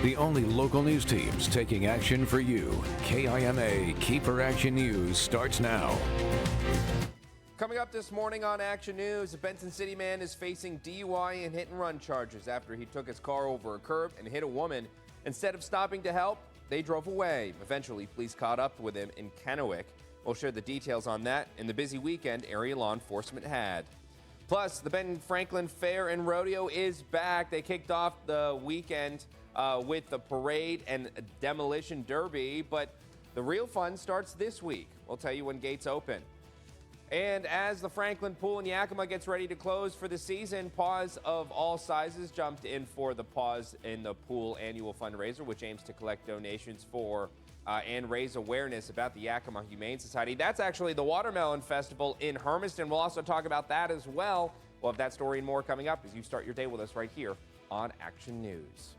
The only local news teams taking action for you. KIMA KEPR Action News starts now. Coming up this morning on Action News, a Benson City man is facing DUI and hit-and-run charges after he took his car over a curb and hit a woman. Instead of stopping to help, they drove away. Eventually, police caught up with him in Kennewick. We'll share the details on that and the busy weekend area law enforcement had. Plus, the Ben Franklin Fair and Rodeo is back. They kicked off the weekend with the parade and demolition derby, but the real fun starts this week. We'll tell you when gates open. And as the Franklin Pool in Yakima gets ready to close for the season, Paws of all sizes jumped in for the Paws in the Pool annual fundraiser, which aims to collect donations for and raise awareness about the Yakima Humane Society. That's actually the Watermelon Festival in Hermiston. We'll also talk about that as well. We'll have that story and more coming up as you start your day with us right here on Action News.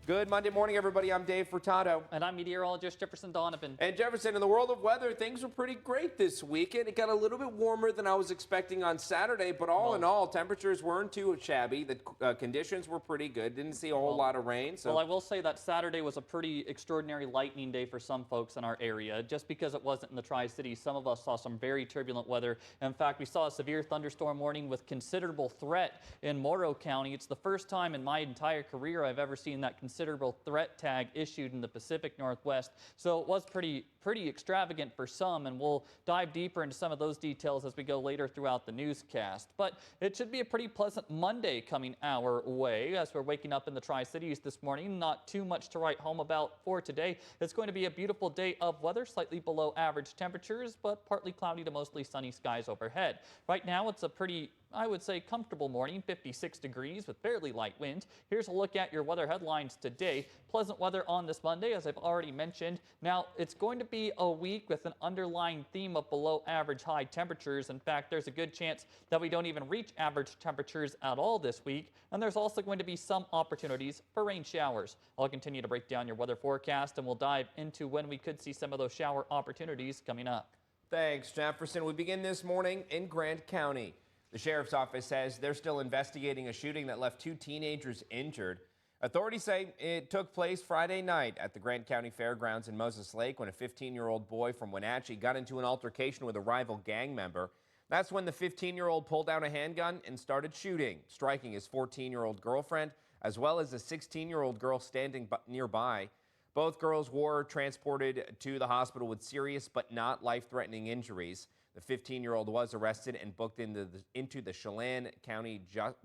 Good Monday morning, everybody. I'm Dave Furtado. And I'm meteorologist Jefferson Donovan. And Jefferson, in the world of weather, things were pretty great this weekend. It got a little bit warmer than I was expecting on Saturday, but all in all, temperatures weren't too shabby. The conditions were pretty good. Didn't see a whole lot of rain. So. Well, I will say that Saturday was a pretty extraordinary lightning day for some folks in our area. Just because it wasn't in the Tri-Cities, some of us saw some very turbulent weather. In fact, we saw a severe thunderstorm warning with considerable threat in Morrow County. It's the first time in my entire career I've ever seen that considerable threat tag issued in the Pacific Northwest. So it was pretty extravagant for some, and we'll dive deeper into some of those details as we go later throughout the newscast. But it should be a pretty pleasant Monday coming our way as we're waking up in the Tri-Cities this morning. Not too much to write home about for today. It's going to be a beautiful day of weather, slightly below average temperatures, but partly cloudy to mostly sunny skies overhead. Right now, it's a pretty, I would say, comfortable morning, 56 degrees with fairly light winds. Here's a look at your weather headlines today. Pleasant weather on this Monday, as I've already mentioned. Now, it's going to be a week with an underlying theme of below average high temperatures. In fact, there's a good chance that we don't even reach average temperatures at all this week. And there's also going to be some opportunities for rain showers. I'll continue to break down your weather forecast, and we'll dive into when we could see some of those shower opportunities coming up. Thanks, Jefferson. We begin this morning in Grant County. The sheriff's office says they're still investigating a shooting that left 2 teenagers injured. Authorities say it took place Friday night at the Grant County Fairgrounds in Moses Lake when a 15-year-old boy from Wenatchee got into an altercation with a rival gang member. That's when the 15-year-old pulled out a handgun and started shooting, striking his 14-year-old girlfriend as well as a 16-year-old girl standing nearby. Both girls were transported to the hospital with serious but not life-threatening injuries. The 15-year-old was arrested and booked into the Chelan County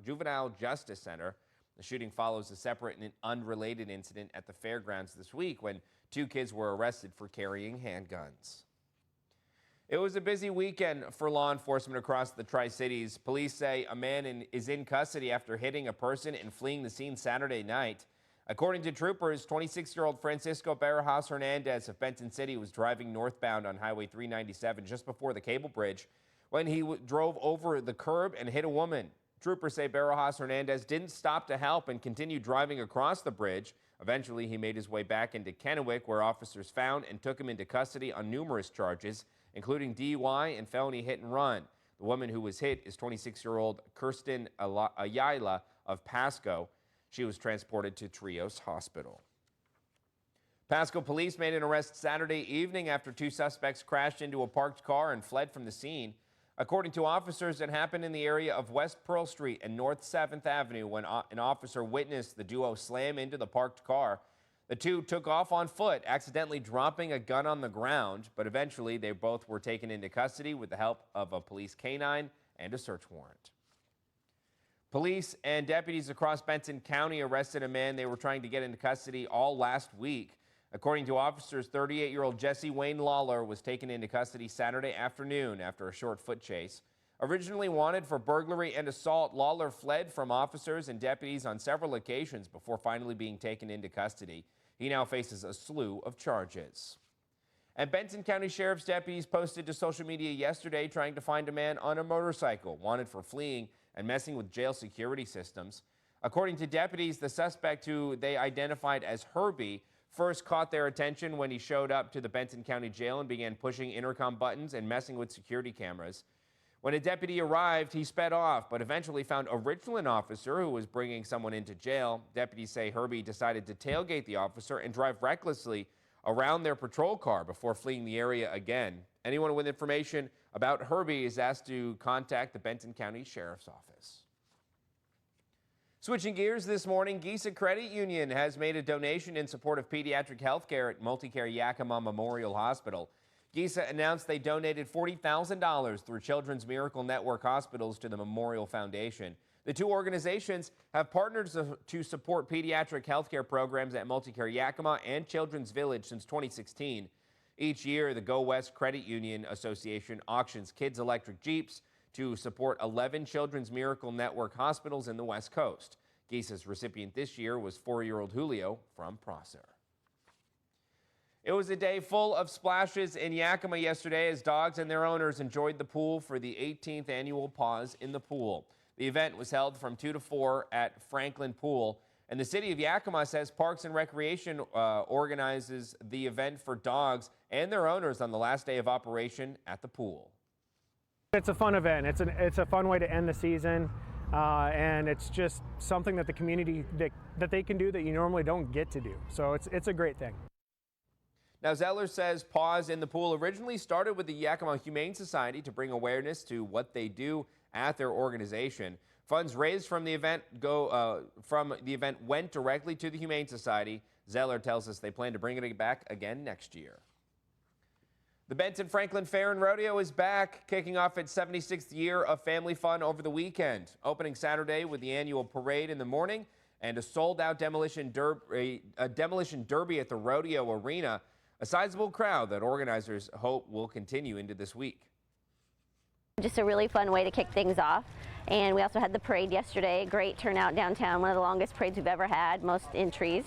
Juvenile Justice Center. The shooting follows a separate and unrelated incident at the fairgrounds this week when 2 kids were arrested for carrying handguns. It was a busy weekend for law enforcement across the Tri-Cities. Police say a man is in custody after hitting a person and fleeing the scene Saturday night. According to troopers, 26-year-old Francisco Barajas Hernandez of Benton City was driving northbound on Highway 397 just before the cable bridge when he drove over the curb and hit a woman. Troopers say Barajas Hernandez didn't stop to help and continued driving across the bridge. Eventually, he made his way back into Kennewick, where officers found and took him into custody on numerous charges, including DUI and felony hit and run. The woman who was hit is 26-year-old Kirsten Ayala of Pasco. She was transported to Trios Hospital. Pasco police made an arrest Saturday evening after 2 suspects crashed into a parked car and fled from the scene. According to officers, it happened in the area of West Pearl Street and North 7th Avenue when an officer witnessed the duo slam into the parked car. The 2 took off on foot, accidentally dropping a gun on the ground, but eventually they both were taken into custody with the help of a police canine and a search warrant. Police and deputies across Benson County arrested a man they were trying to get into custody all last week. According to officers, 38-year-old Jesse Wayne Lawler was taken into custody Saturday afternoon after a short foot chase. Originally wanted for burglary and assault, Lawler fled from officers and deputies on several occasions before finally being taken into custody. He now faces a slew of charges. And Benson County Sheriff's deputies posted to social media yesterday trying to find a man on a motorcycle wanted for fleeing and messing with jail security systems. According to deputies, the suspect, who they identified as Herbie, first caught their attention when he showed up to the Benson County Jail and began pushing intercom buttons and messing with security cameras. When a deputy arrived, he sped off, but eventually found a Richland officer who was bringing someone into jail. Deputies say Herbie decided to tailgate the officer and drive recklessly around their patrol car before fleeing the area again. Anyone with information about Herbie is asked to contact the Benton County Sheriff's Office. Switching gears this morning, Giesa Credit Union has made a donation in support of pediatric health care at Multicare Yakima Memorial Hospital. Giesa announced they donated $40,000 through Children's Miracle Network Hospitals to the Memorial Foundation. The two organizations have partnered to support pediatric health care programs at Multicare Yakima and Children's Village since 2016. Each year, the Go West Credit Union Association auctions kids' electric Jeeps to support 11 Children's Miracle Network hospitals in the West Coast. Giesa's recipient this year was 4-year-old Julio from Prosser. It was a day full of splashes in Yakima yesterday as dogs and their owners enjoyed the pool for the 18th annual Paws in the Pool. The event was held from 2 to 4 at Franklin Pool, and the city of Yakima says Parks and Recreation organizes the event for dogs and their owners on the last day of operation at the pool. It's a fun event. It's a fun way to end the season, and it's just something that the community that they can do that you normally don't get to do. So it's a great thing. Now, Zeller says Paws in the Pool originally started with the Yakima Humane Society to bring awareness to what they do at their organization. Funds raised from the event went directly to the Humane Society. Zeller tells us they plan to bring it back again next year. The Benton Franklin Fair and Rodeo is back, kicking off its 76th year of family fun over the weekend. Opening Saturday with the annual parade in the morning and a sold-out demolition derby at the rodeo arena. A sizable crowd that organizers hope will continue into this week. Just a really fun way to kick things off. And we also had the parade yesterday. Great turnout downtown, one of the longest parades we've ever had, most entries.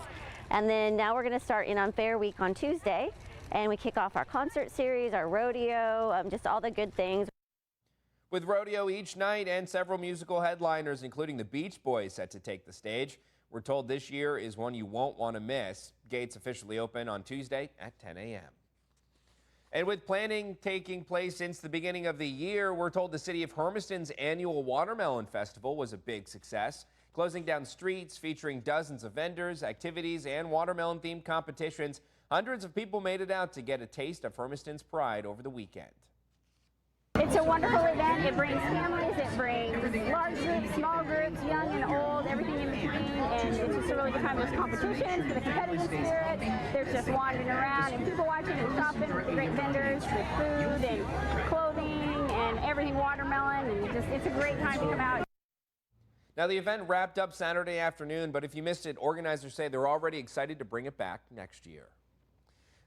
And then now we're going to start in on Fair Week on Tuesday. And we kick off our concert series, our rodeo, just all the good things. With rodeo each night and several musical headliners, including the Beach Boys, set to take the stage. We're told this year is one you won't want to miss. Gates officially open on Tuesday at 10 a.m. And with planning taking place since the beginning of the year, we're told the city of Hermiston's annual Watermelon Festival was a big success, closing down streets featuring dozens of vendors, activities, and watermelon-themed competitions. Hundreds of people made it out to get a taste of Hermiston's pride over the weekend. It's a wonderful event. It brings families, it brings large groups, small groups, young and old, everything in between, and it's just a really good time. There's competitions for the competitive spirit. There's just wandering around and people watching and shopping with the great vendors with food and clothing and everything watermelon, and it's a great time to come out. Now, the event wrapped up Saturday afternoon, but if you missed it, organizers say they're already excited to bring it back next year.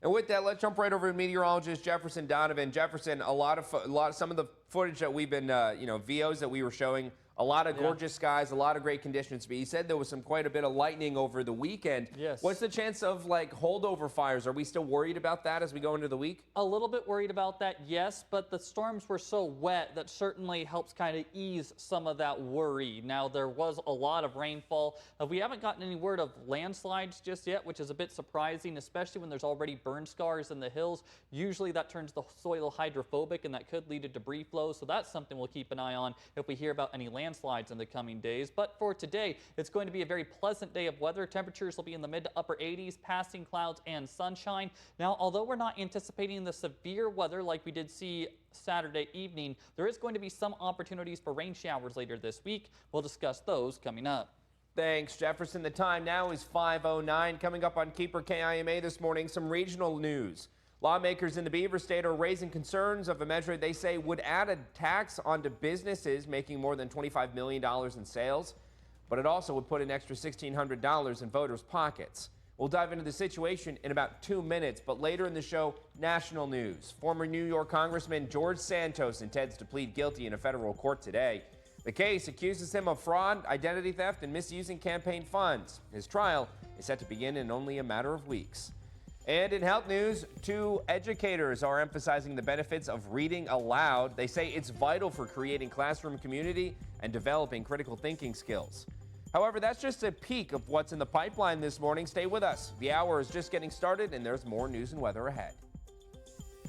And with that, let's jump right over to meteorologist Jefferson Donovan. Jefferson, some of the footage that we've been, VOs that we were showing, a lot of gorgeous skies, a lot of great conditions. But you said there was quite a bit of lightning over the weekend. Yes. What's the chance of holdover fires? Are we still worried about that as we go into the week? A little bit worried about that, yes, but the storms were so wet that certainly helps kind of ease some of that worry. Now, there was a lot of rainfall. We haven't gotten any word of landslides just yet, which is a bit surprising, especially when there's already burn scars in the hills. Usually that turns the soil hydrophobic, and that could lead to debris flow, so that's something we'll keep an eye on if we hear about any landslides in the coming days. But for today, it's going to be a very pleasant day of weather. Temperatures will be in the mid to upper 80s, passing clouds and sunshine. Now, although we're not anticipating the severe weather like we did see Saturday evening, there is going to be some opportunities for rain showers later this week. We'll discuss those coming up. Thanks, Jefferson. The time now is 5:09. Coming up on KEPR KIMA this morning, some regional news. Lawmakers in the Beaver State are raising concerns of a measure they say would add a tax onto businesses making more than $25 million in sales, but it also would put an extra $1,600 in voters' pockets. We'll dive into the situation in about 2 minutes, but later in the show, national news. Former New York Congressman George Santos intends to plead guilty in a federal court today. The case accuses him of fraud, identity theft, and misusing campaign funds. His trial is set to begin in only a matter of weeks. And in health news, 2 educators are emphasizing the benefits of reading aloud. They say it's vital for creating classroom community and developing critical thinking skills. However, that's just a peek of what's in the pipeline this morning. Stay with us. The hour is just getting started, and there's more news and weather ahead.